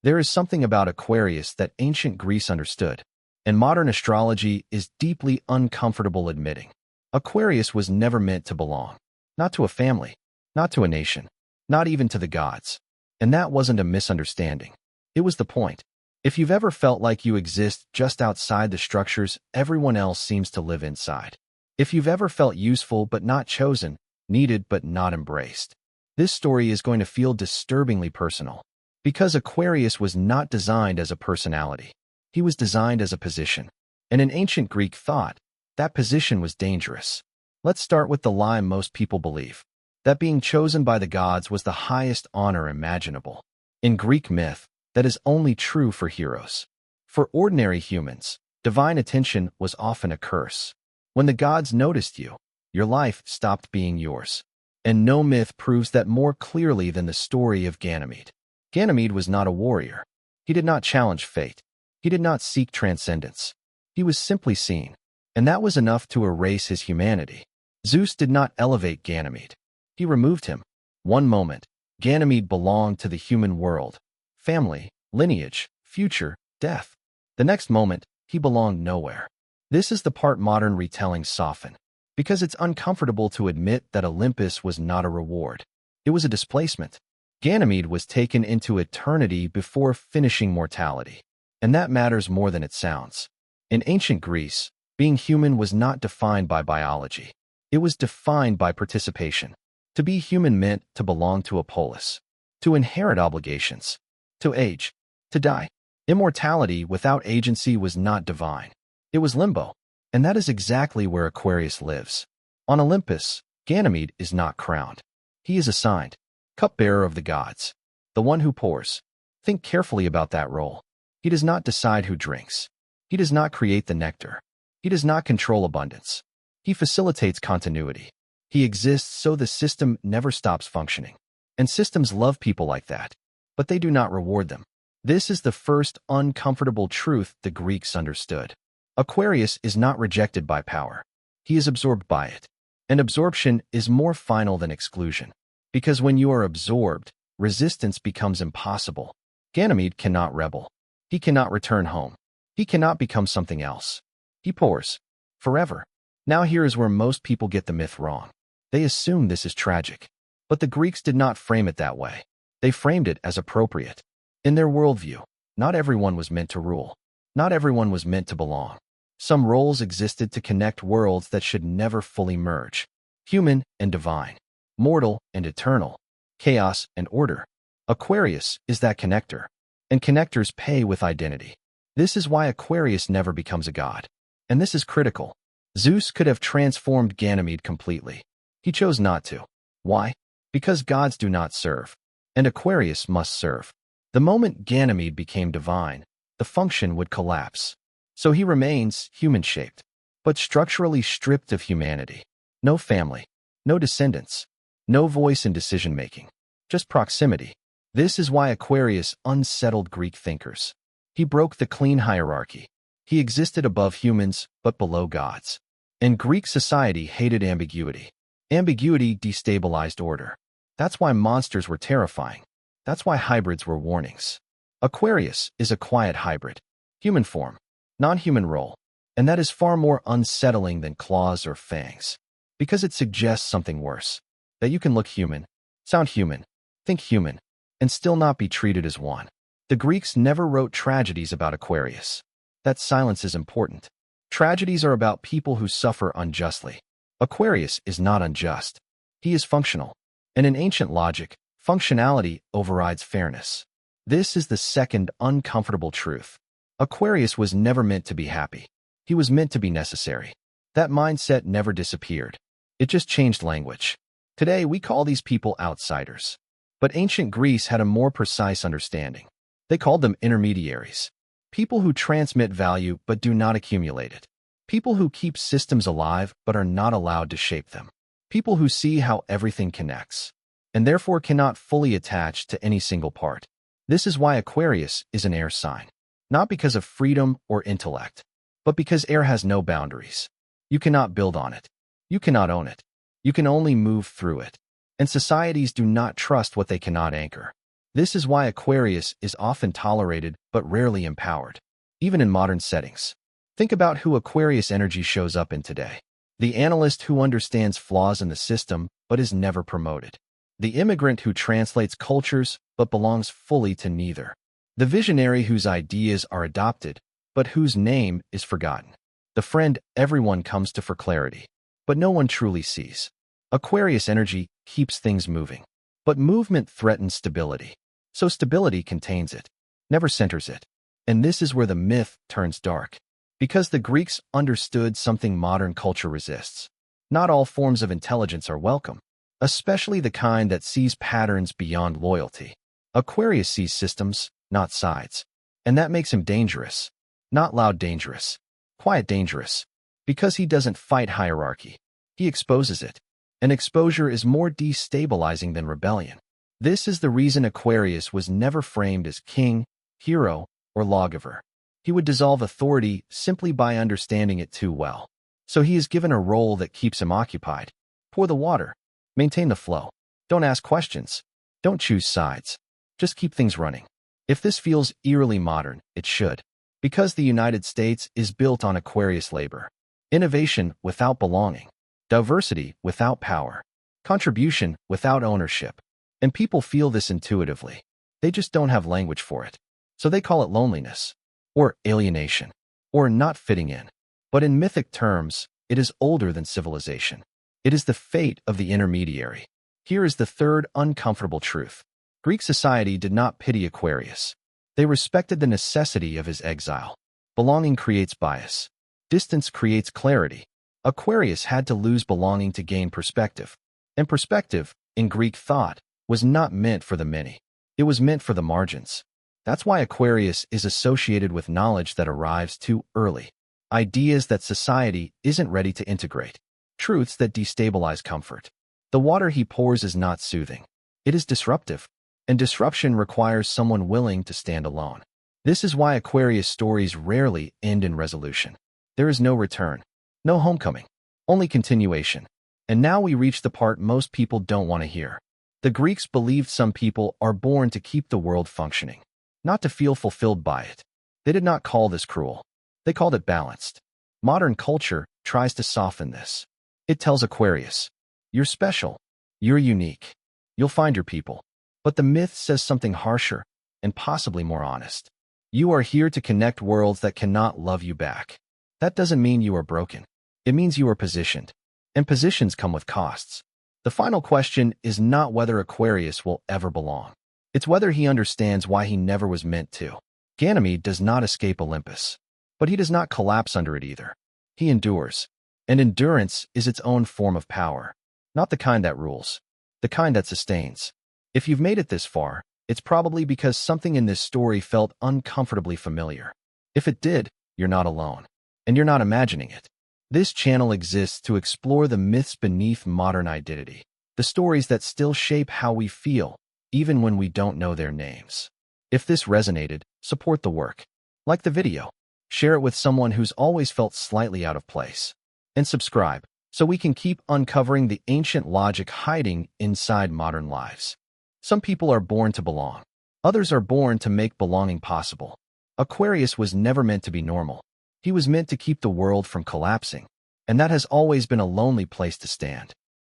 There is something about Aquarius that ancient Greece understood, and modern astrology is deeply uncomfortable admitting. Aquarius was never meant to belong. Not to a family, not to a nation, not even to the gods. And that wasn't a misunderstanding. It was the point. If you've ever felt like you exist just outside the structures everyone else seems to live inside. If you've ever felt useful but not chosen, needed but not embraced. This story is going to feel disturbingly personal. Because Aquarius was not designed as a personality. He was designed as a position. And in ancient Greek thought, that position was dangerous. Let's start with the lie most people believe. That being chosen by the gods was the highest honor imaginable. In Greek myth, that is only true for heroes. For ordinary humans, divine attention was often a curse. When the gods noticed you, your life stopped being yours. And no myth proves that more clearly than the story of Ganymede. Ganymede was not a warrior. He did not challenge fate. He did not seek transcendence. He was simply seen. And that was enough to erase his humanity. Zeus did not elevate Ganymede. He removed him. One moment, Ganymede belonged to the human world. Family, lineage, future, death. The next moment, he belonged nowhere. This is the part modern retellings soften. Because it's uncomfortable to admit that Olympus was not a reward. It was a displacement. Ganymede was taken into eternity before finishing mortality. And that matters more than it sounds. In ancient Greece, being human was not defined by biology. It was defined by participation. To be human meant to belong to a polis, to inherit obligations, to age, to die. Immortality without agency was not divine. It was limbo. And that is exactly where Aquarius lives. On Olympus, Ganymede is not crowned. He is assigned, cupbearer of the gods, the one who pours. Think carefully about that role. He does not decide who drinks. He does not create the nectar. He does not control abundance. He facilitates continuity. He exists so the system never stops functioning. And systems love people like that, but they do not reward them. This is the first uncomfortable truth the Greeks understood. Aquarius is not rejected by power. He is absorbed by it. And absorption is more final than exclusion. Because when you are absorbed, resistance becomes impossible. Ganymede cannot rebel. He cannot return home. He cannot become something else. He pours. Forever. Now here is where most people get the myth wrong. They assume this is tragic. But the Greeks did not frame it that way. They framed it as appropriate. In their worldview, not everyone was meant to rule. Not everyone was meant to belong. Some roles existed to connect worlds that should never fully merge. Human and divine. Mortal and eternal. Chaos and order. Aquarius is that connector. And connectors pay with identity. This is why Aquarius never becomes a god. And this is critical. Zeus could have transformed Ganymede completely. He chose not to. Why? Because gods do not serve. And Aquarius must serve. The moment Ganymede became divine, the function would collapse. So he remains human-shaped, but structurally stripped of humanity. No family, no descendants, no voice in decision-making, just proximity. This is why Aquarius unsettled Greek thinkers. He broke the clean hierarchy. He existed above humans, but below gods. And Greek society hated ambiguity. Ambiguity destabilized order. That's why monsters were terrifying. That's why hybrids were warnings. Aquarius is a quiet hybrid. Human form. Non-human role, and that is far more unsettling than claws or fangs, because it suggests something worse, that you can look human, sound human, think human, and still not be treated as one. The Greeks never wrote tragedies about Aquarius. That silence is important. Tragedies are about people who suffer unjustly. Aquarius is not unjust. He is functional. And in ancient logic, functionality overrides fairness. This is the second uncomfortable truth. Aquarius was never meant to be happy. He was meant to be necessary. That mindset never disappeared. It just changed language. Today, we call these people outsiders. But ancient Greece had a more precise understanding. They called them intermediaries. People who transmit value but do not accumulate it. People who keep systems alive but are not allowed to shape them. People who see how everything connects, and therefore cannot fully attach to any single part. This is why Aquarius is an air sign. Not because of freedom or intellect, but because air has no boundaries. You cannot build on it. You cannot own it. You can only move through it. And societies do not trust what they cannot anchor. This is why Aquarius is often tolerated but rarely empowered, even in modern settings. Think about who Aquarius energy shows up in today. The analyst who understands flaws in the system but is never promoted. The immigrant who translates cultures but belongs fully to neither. The visionary whose ideas are adopted but whose name is forgotten. The friend everyone comes to for clarity, but no one truly sees. Aquarius energy keeps things moving, but movement threatens stability. So stability contains it, never centers it. And this is where the myth turns dark. Because the Greeks understood something modern culture resists. Not all forms of intelligence are welcome, especially the kind that sees patterns beyond loyalty. Aquarius sees systems, not sides. And that makes him dangerous. Not loud dangerous, quiet dangerous. Because he doesn't fight hierarchy, he exposes it. And exposure is more destabilizing than rebellion. This is the reason Aquarius was never framed as king, hero, or lawgiver. He would dissolve authority simply by understanding it too well. So he is given a role that keeps him occupied. Pour the water. Maintain the flow. Don't ask questions. Don't choose sides. Just keep things running. If this feels eerily modern, it should. Because the United States is built on Aquarius labor. Innovation without belonging. Diversity without power. Contribution without ownership. And people feel this intuitively. They just don't have language for it. So they call it loneliness, or alienation, or not fitting in. But in mythic terms, it is older than civilization. It is the fate of the intermediary. Here is the third uncomfortable truth. Greek society did not pity Aquarius. They respected the necessity of his exile. Belonging creates bias. Distance creates clarity. Aquarius had to lose belonging to gain perspective. And perspective, in Greek thought, was not meant for the many. It was meant for the margins. That's why Aquarius is associated with knowledge that arrives too early. Ideas that society isn't ready to integrate. Truths that destabilize comfort. The water he pours is not soothing. It is disruptive. And disruption requires someone willing to stand alone. This is why Aquarius stories rarely end in resolution. There is no return. No homecoming. Only continuation. And now we reach the part most people don't want to hear. The Greeks believed some people are born to keep the world functioning, not to feel fulfilled by it. They did not call this cruel. They called it balanced. Modern culture tries to soften this. It tells Aquarius, you're special. You're unique. You'll find your people. But the myth says something harsher and possibly more honest. You are here to connect worlds that cannot love you back. That doesn't mean you are broken. It means you are positioned. And positions come with costs. The final question is not whether Aquarius will ever belong. It's whether he understands why he never was meant to. Ganymede does not escape Olympus. But he does not collapse under it either. He endures. And endurance is its own form of power. Not the kind that rules. The kind that sustains. If you've made it this far, it's probably because something in this story felt uncomfortably familiar. If it did, you're not alone. And you're not imagining it. This channel exists to explore the myths beneath modern identity, the stories that still shape how we feel, even when we don't know their names. If this resonated, support the work. Like the video. Share it with someone who's always felt slightly out of place. And subscribe, so we can keep uncovering the ancient logic hiding inside modern lives. Some people are born to belong. Others are born to make belonging possible. Aquarius was never meant to be normal. He was meant to keep the world from collapsing, and that has always been a lonely place to stand.